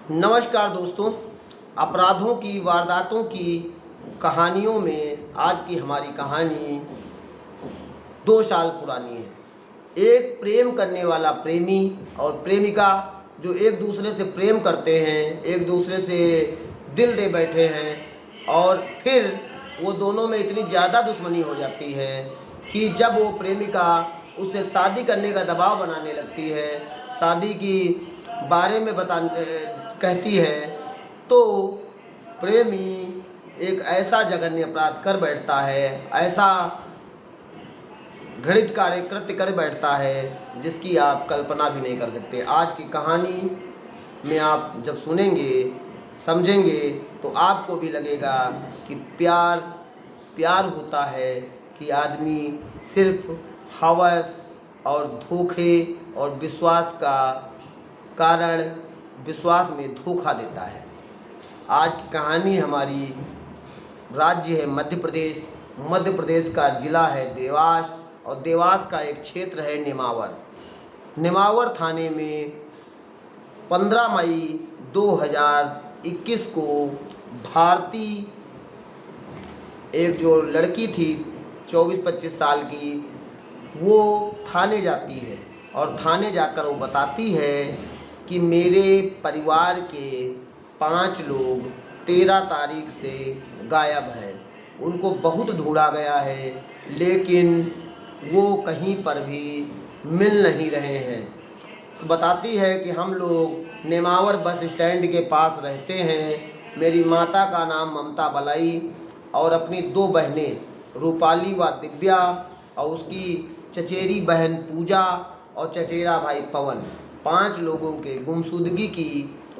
नमस्कार दोस्तों, अपराधों की वारदातों की कहानियों में आज की हमारी कहानी 2 साल पुरानी है। एक प्रेम करने वाला प्रेमी और प्रेमिका जो एक दूसरे से प्रेम करते हैं, एक दूसरे से दिल दे बैठे हैं और फिर वो दोनों में इतनी ज़्यादा दुश्मनी हो जाती है कि जब वो प्रेमिका उससे शादी करने का दबाव बनाने लगती है, शादी की बारे में कहती है, तो प्रेमी एक ऐसा जघन्य अपराध कर बैठता है, ऐसा घृणित कार्य कृत्य कर बैठता है जिसकी आप कल्पना भी नहीं कर सकते। आज की कहानी में आप जब सुनेंगे, समझेंगे, तो आपको भी लगेगा कि प्यार प्यार होता है कि आदमी सिर्फ हवस और धोखे और विश्वास का कारण विश्वास में धोखा देता है। आज की कहानी हमारी राज्य है मध्य प्रदेश। मध्य प्रदेश का ज़िला है देवास और देवास का एक क्षेत्र है नेमावर। नेमावर थाने में 15 मई 2021 को भारती एक जो लड़की थी 24-25 साल की, वो थाने जाती है और थाने जाकर वो बताती है कि मेरे परिवार के 5 लोग 13 तारीख से गायब हैं। उनको बहुत ढूंढा गया है लेकिन वो कहीं पर भी मिल नहीं रहे हैं। तो बताती है कि हम लोग नेमावर बस स्टैंड के पास रहते हैं। मेरी माता का नाम ममता बलाई और अपनी 2 बहनें रूपाली व दिव्या और उसकी चचेरी बहन पूजा और चचेरा भाई पवन, 5 लोगों के गुमशुदगी की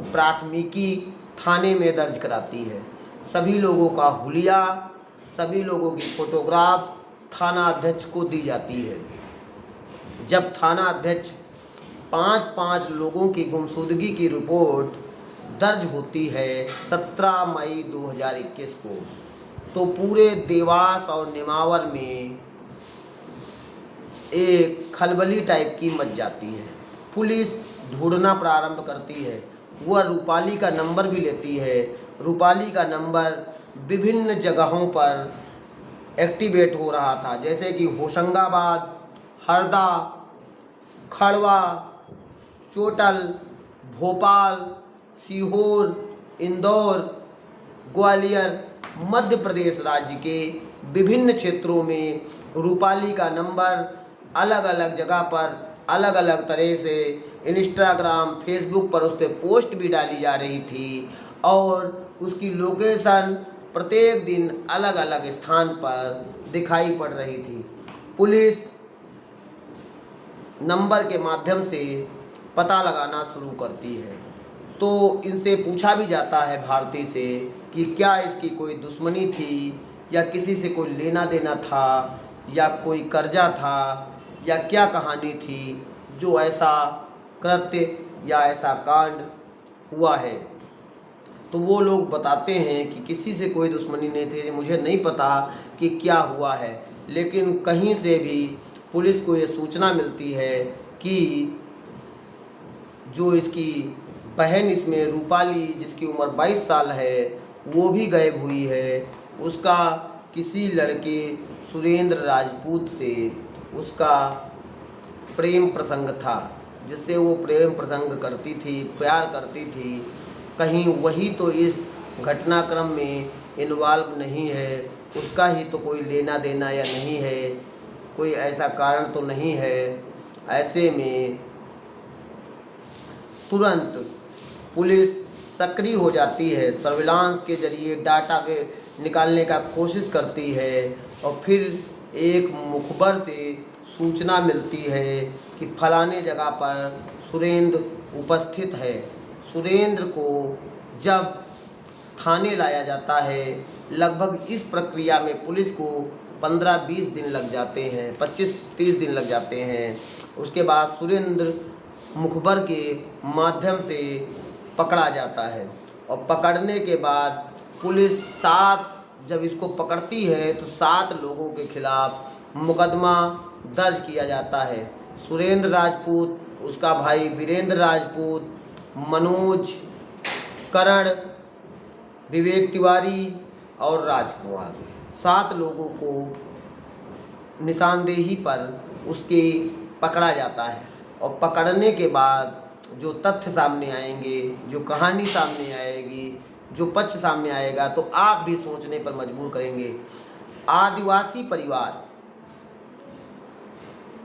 प्राथमिकी थाने में दर्ज कराती है। सभी लोगों का हुलिया, सभी लोगों की फोटोग्राफ थाना अध्यक्ष को दी जाती है। जब थाना अध्यक्ष 5-5 लोगों की गुमशुदगी की रिपोर्ट दर्ज होती है 17 मई 2021 को, तो पूरे देवास और नेमावर में एक खलबली टाइप की मच जाती है। पुलिस ढूंढना प्रारंभ करती है। वह रूपाली का नंबर भी लेती है। रूपाली का नंबर विभिन्न जगहों पर एक्टिवेट हो रहा था, जैसे कि होशंगाबाद, हरदा, खड़वा, चोटल, भोपाल, सीहोर, इंदौर, ग्वालियर। मध्य प्रदेश राज्य के विभिन्न क्षेत्रों में रूपाली का नंबर अलग अलग जगह पर अलग अलग तरह से इंस्टाग्राम, फेसबुक पर उस पर पोस्ट भी डाली जा रही थी और उसकी लोकेशन प्रत्येक दिन अलग अलग स्थान पर दिखाई पड़ रही थी। पुलिस नंबर के माध्यम से पता लगाना शुरू करती है। तो इनसे पूछा भी जाता है भारती से कि क्या इसकी कोई दुश्मनी थी या किसी से कोई लेना देना था या कोई कर्जा था या क्या कहानी थी जो ऐसा कृत्य या ऐसा कांड हुआ है। तो वो लोग बताते हैं कि किसी से कोई दुश्मनी नहीं थी, मुझे नहीं पता कि क्या हुआ है, लेकिन कहीं से भी पुलिस को ये सूचना मिलती है कि जो इसकी बहन इसमें रूपाली जिसकी उम्र 22 साल है वो भी गायब हुई है। उसका किसी लड़के सुरेंद्र राजपूत से उसका प्रेम प्रसंग था, जिससे वो प्रेम प्रसंग करती थी, प्यार करती थी। कहीं वही तो इस घटनाक्रम में इन्वॉल्व नहीं है, उसका ही तो कोई लेना देना या नहीं है, कोई ऐसा कारण तो नहीं है। ऐसे में तुरंत पुलिस सक्रिय हो जाती है, सर्विलांस के जरिए डाटा के निकालने का कोशिश करती है और फिर एक मुखबर से सूचना मिलती है कि फलाने जगह पर सुरेंद्र उपस्थित है। सुरेंद्र को जब थाने लाया जाता है, लगभग इस प्रक्रिया में पुलिस को 15-20 दिन लग जाते हैं, 25-30 दिन लग जाते हैं। उसके बाद सुरेंद्र मुखबर के माध्यम से पकड़ा जाता है और पकड़ने के बाद पुलिस जब इसको पकड़ती है तो 7 लोगों के खिलाफ मुकदमा दर्ज किया जाता है। सुरेंद्र राजपूत, उसका भाई वीरेंद्र राजपूत, मनोज करण, विवेक तिवारी और राजकुमार, 7 लोगों को निशानदेही पर उसके पकड़ा जाता है। और पकड़ने के बाद जो तथ्य सामने आएंगे, जो कहानी सामने आएगी, जो पक्ष सामने आएगा, तो आप भी सोचने पर मजबूर करेंगे। आदिवासी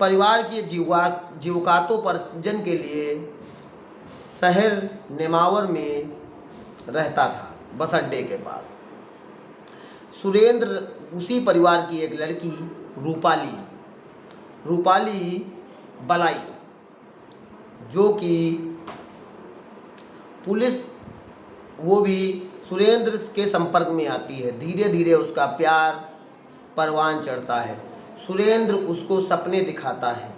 परिवार की जीविकार्जन के लिए शहर नेमावर में रहता था, बस अड्डे के पास। सुरेंद्र, उसी परिवार की एक लड़की रूपाली बलाई, जो कि पुलिस, वो भी सुरेंद्र के संपर्क में आती है। धीरे धीरे उसका प्यार परवान चढ़ता है। सुरेंद्र उसको सपने दिखाता है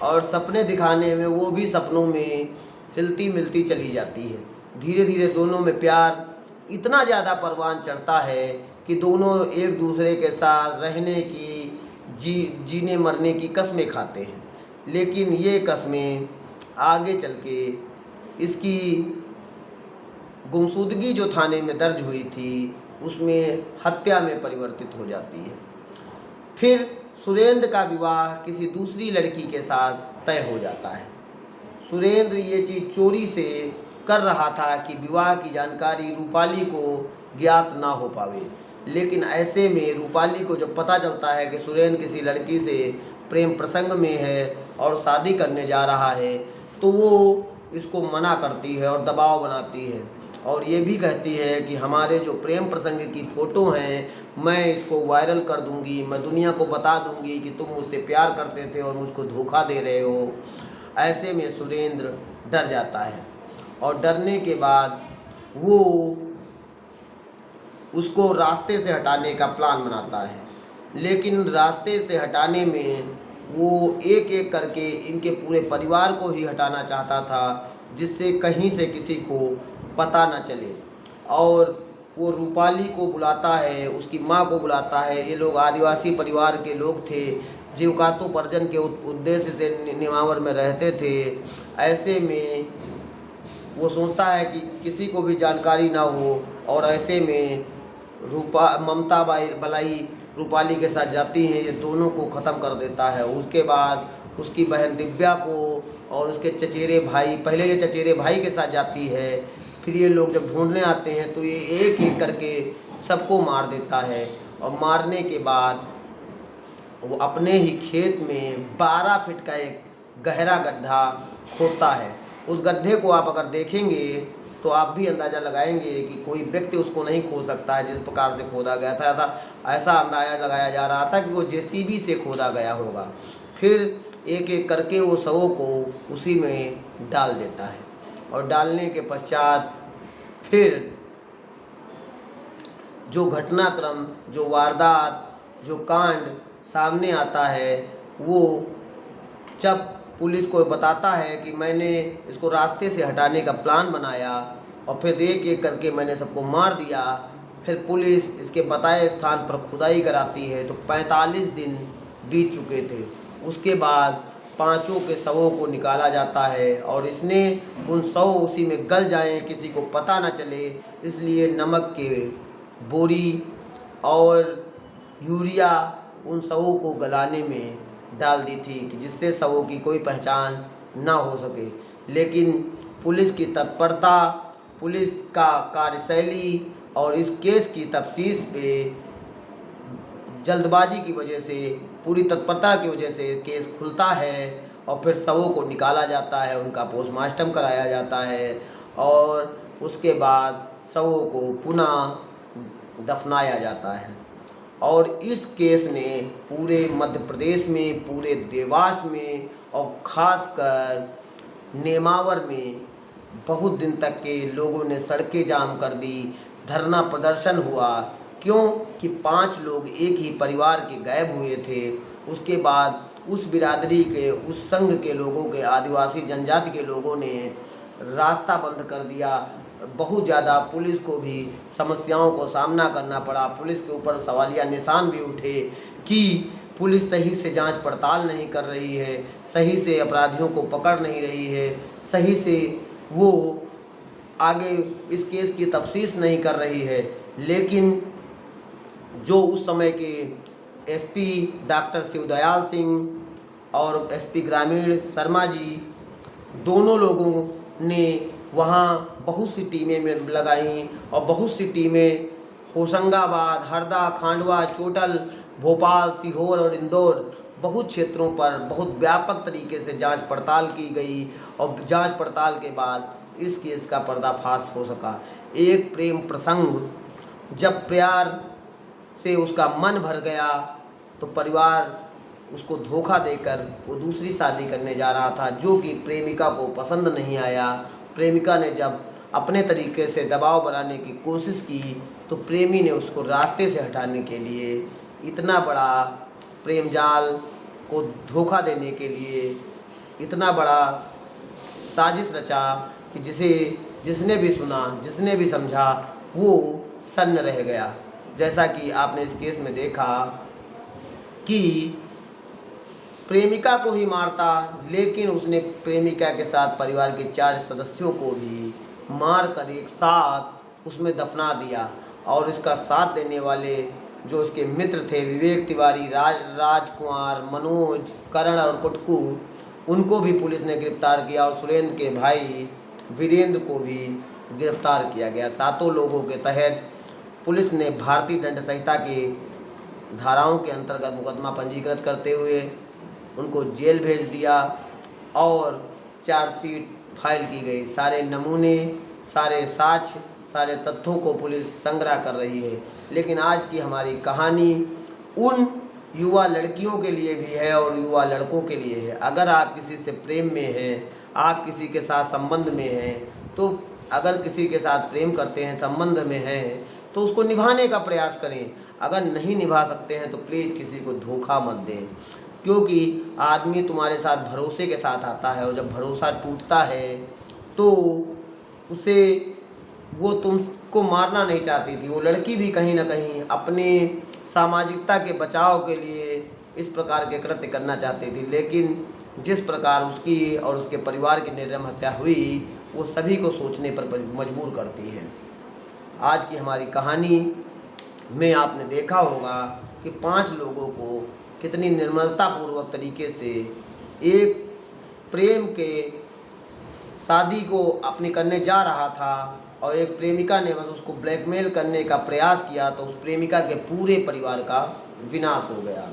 और सपने दिखाने में वो भी सपनों में हिलती मिलती चली जाती है। धीरे धीरे दोनों में प्यार इतना ज़्यादा परवान चढ़ता है कि दोनों एक दूसरे के साथ रहने की, जीने मरने की कस्में खाते हैं। लेकिन ये कस्में आगे चल के इसकी गुमशुदगी जो थाने में दर्ज हुई थी उसमें हत्या में परिवर्तित हो जाती है। फिर सुरेंद्र का विवाह किसी दूसरी लड़की के साथ तय हो जाता है। सुरेंद्र ये चीज़ चोरी से कर रहा था कि विवाह की जानकारी रूपाली को ज्ञात ना हो पावे। लेकिन ऐसे में रूपाली को जब पता चलता है कि सुरेंद्र किसी लड़की से प्रेम प्रसंग में है और शादी करने जा रहा है, तो वो इसको मना करती है और दबाव बनाती है और ये भी कहती है कि हमारे जो प्रेम प्रसंग की फ़ोटो हैं, मैं इसको वायरल कर दूंगी, मैं दुनिया को बता दूंगी कि तुम मुझसे प्यार करते थे और मुझको धोखा दे रहे हो। ऐसे में सुरेंद्र डर जाता है और डरने के बाद वो उसको रास्ते से हटाने का प्लान बनाता है। लेकिन रास्ते से हटाने में वो एक एक करके इनके पूरे परिवार को ही हटाना चाहता था, जिससे कहीं से किसी को पता न चले। और वो रूपाली को बुलाता है, उसकी माँ को बुलाता है। ये लोग आदिवासी परिवार के लोग थे, जीविकोपार्जन के उद्देश्य से नेमावर में रहते थे। ऐसे में वो सोचता है कि किसी को भी जानकारी ना हो, और ऐसे में ममता बलाई रूपाली के साथ जाती हैं, ये दोनों को ख़त्म कर देता है। उसके बाद उसकी बहन दिव्या को और उसके चचेरे भाई, पहले ये चचेरे भाई के साथ जाती है। फिर ये लोग जब ढूंढने आते हैं तो ये एक एक करके सबको मार देता है। और मारने के बाद वो अपने ही खेत में 12 फीट का एक गहरा गड्ढा खोदता है। उस गड्ढे को आप अगर देखेंगे तो आप भी अंदाज़ा लगाएंगे कि कोई व्यक्ति उसको नहीं खोद सकता है। जिस प्रकार से खोदा गया था ऐसा अंदाज़ा लगाया जा रहा था कि वो जेसीबी से खोदा गया होगा। फिर एक एक करके वो शवों को उसी में डाल देता है और डालने के पश्चात फिर जो घटनाक्रम, जो वारदात, जो कांड सामने आता है, वो जब पुलिस को बताता है कि मैंने इसको रास्ते से हटाने का प्लान बनाया और फिर एक एक करके मैंने सबको मार दिया। फिर पुलिस इसके बताए स्थान पर खुदाई कराती है तो 45 दिन बीत चुके थे। उसके बाद 5 के शवों को निकाला जाता है और इसने उन शव उसी में गल जाएं, किसी को पता न चले, इसलिए नमक के बोरी और यूरिया उन शवों को गलाने में डाल दी थी कि जिससे शवों की कोई पहचान ना हो सके। लेकिन पुलिस की तत्परता, पुलिस का कार्यशैली और इस केस की तफ्तीश पे जल्दबाजी की वजह से, पूरी तत्परता की वजह से केस खुलता है और फिर शवों को निकाला जाता है, उनका पोस्टमार्टम कराया जाता है और उसके बाद शवों को पुनः दफनाया जाता है। और इस केस ने पूरे मध्य प्रदेश में, पूरे देवास में और ख़ासकर नेमावर में बहुत दिन तक के लोगों ने सड़कें जाम कर दी, धरना प्रदर्शन हुआ। क्यों कि 5 लोग एक ही परिवार के गायब हुए थे। उसके बाद उस बिरादरी के, उस संघ के लोगों के, आदिवासी जनजाति के लोगों ने रास्ता बंद कर दिया। बहुत ज़्यादा पुलिस को भी समस्याओं को सामना करना पड़ा। पुलिस के ऊपर सवालिया निशान भी उठे कि पुलिस सही से जांच पड़ताल नहीं कर रही है, सही से अपराधियों को पकड़ नहीं रही है, सही से वो आगे इस केस की तफ्तीश नहीं कर रही है, लेकिन जो उस समय के एसपी डॉक्टर शिवदयाल सिंह और एसपी ग्रामीण शर्मा जी, दोनों लोगों ने वहाँ बहुत सी टीमें में लगाई और बहुत सी टीमें होशंगाबाद, हरदा, खांडवा, चोटल, भोपाल, सीहोर और इंदौर बहुत क्षेत्रों पर बहुत व्यापक तरीके से जांच पड़ताल की गई और जांच पड़ताल के बाद इस केस का पर्दाफाश हो सका। एक प्रेम प्रसंग, जब प्यार से उसका मन भर गया तो परिवार उसको धोखा देकर वो दूसरी शादी करने जा रहा था, जो कि प्रेमिका को पसंद नहीं आया। प्रेमिका ने जब अपने तरीके से दबाव बनाने की कोशिश की तो प्रेमी ने उसको रास्ते से हटाने के लिए इतना बड़ा प्रेम जाल को धोखा देने के लिए इतना बड़ा साजिश रचा कि जिसने भी सुना, जिसने भी समझा, वो सन्न रह गया। जैसा कि आपने इस केस में देखा कि प्रेमिका को ही मारता, लेकिन उसने प्रेमिका के साथ परिवार के 4 सदस्यों को भी मार कर एक साथ उसमें दफना दिया। और इसका साथ देने वाले जो उसके मित्र थे, विवेक तिवारी, राजकुमार, मनोज, करण और कुटकू, उनको भी पुलिस ने गिरफ्तार किया और सुरेंद्र के भाई वीरेंद्र को भी गिरफ्तार किया गया। 7 लोगों के तहत पुलिस ने भारतीय दंड संहिता की धाराओं के अंतर्गत मुकदमा पंजीकृत करते हुए उनको जेल भेज दिया और चार्जशीट फाइल की गई। सारे नमूने, सारे साक्ष्य, सारे तथ्यों को पुलिस संग्रह कर रही है। लेकिन आज की हमारी कहानी उन युवा लड़कियों के लिए भी है और युवा लड़कों के लिए है। अगर आप किसी से प्रेम में हैं, आप किसी के साथ संबंध में हैं, तो अगर किसी के साथ प्रेम करते हैं, संबंध में हैं, तो उसको निभाने का प्रयास करें। अगर नहीं निभा सकते हैं तो प्लीज़ किसी को धोखा मत दें, क्योंकि आदमी तुम्हारे साथ भरोसे के साथ आता है और जब भरोसा टूटता है तो उसे वो तुमको मारना नहीं चाहती थी। वो लड़की भी कहीं ना कहीं अपने सामाजिकता के बचाव के लिए इस प्रकार के कृत्य करना चाहती थी, लेकिन जिस प्रकार उसकी और उसके परिवार की निर्मम हत्या हुई वो सभी को सोचने पर मजबूर करती है। आज की हमारी कहानी में आपने देखा होगा कि 5 लोगों को कितनी निर्मलतापूर्वक तरीके से एक प्रेम के शादी को अपनी करने जा रहा था और एक प्रेमिका ने बस उसको ब्लैकमेल करने का प्रयास किया तो उस प्रेमिका के पूरे परिवार का विनाश हो गया।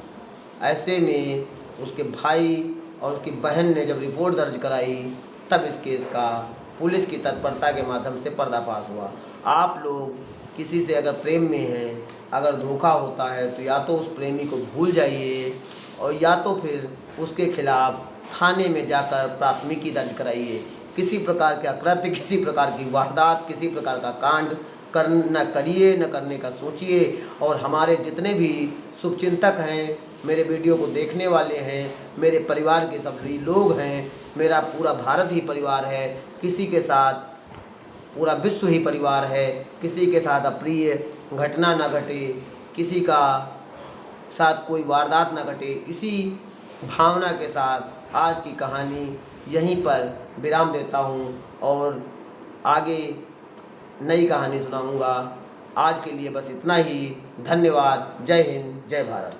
ऐसे में उसके भाई और उसकी बहन ने जब रिपोर्ट दर्ज कराई तब इस केस का पुलिस की तत्परता के माध्यम से पर्दाफाश हुआ। आप लोग किसी से अगर प्रेम में हैं, अगर धोखा होता है तो या तो उस प्रेमी को भूल जाइए और या तो फिर उसके खिलाफ थाने में जाकर प्राथमिकी दर्ज कराइए। किसी प्रकार का कृत्य, किसी प्रकार की वारदात, किसी प्रकार का कांड न करिए, न करने का सोचिए। और हमारे जितने भी शुभचिंतक हैं, मेरे वीडियो को देखने वाले हैं, मेरे परिवार के सभी लोग हैं, मेरा पूरा भारत ही परिवार है, किसी के साथ पूरा विश्व ही परिवार है, किसी के साथ अप्रिय घटना ना घटे, किसी का साथ कोई वारदात ना घटे, इसी भावना के साथ आज की कहानी यहीं पर विराम देता हूँ और आगे नई कहानी सुनाऊँगा। आज के लिए बस इतना ही। धन्यवाद। जय हिंद, जय भारत।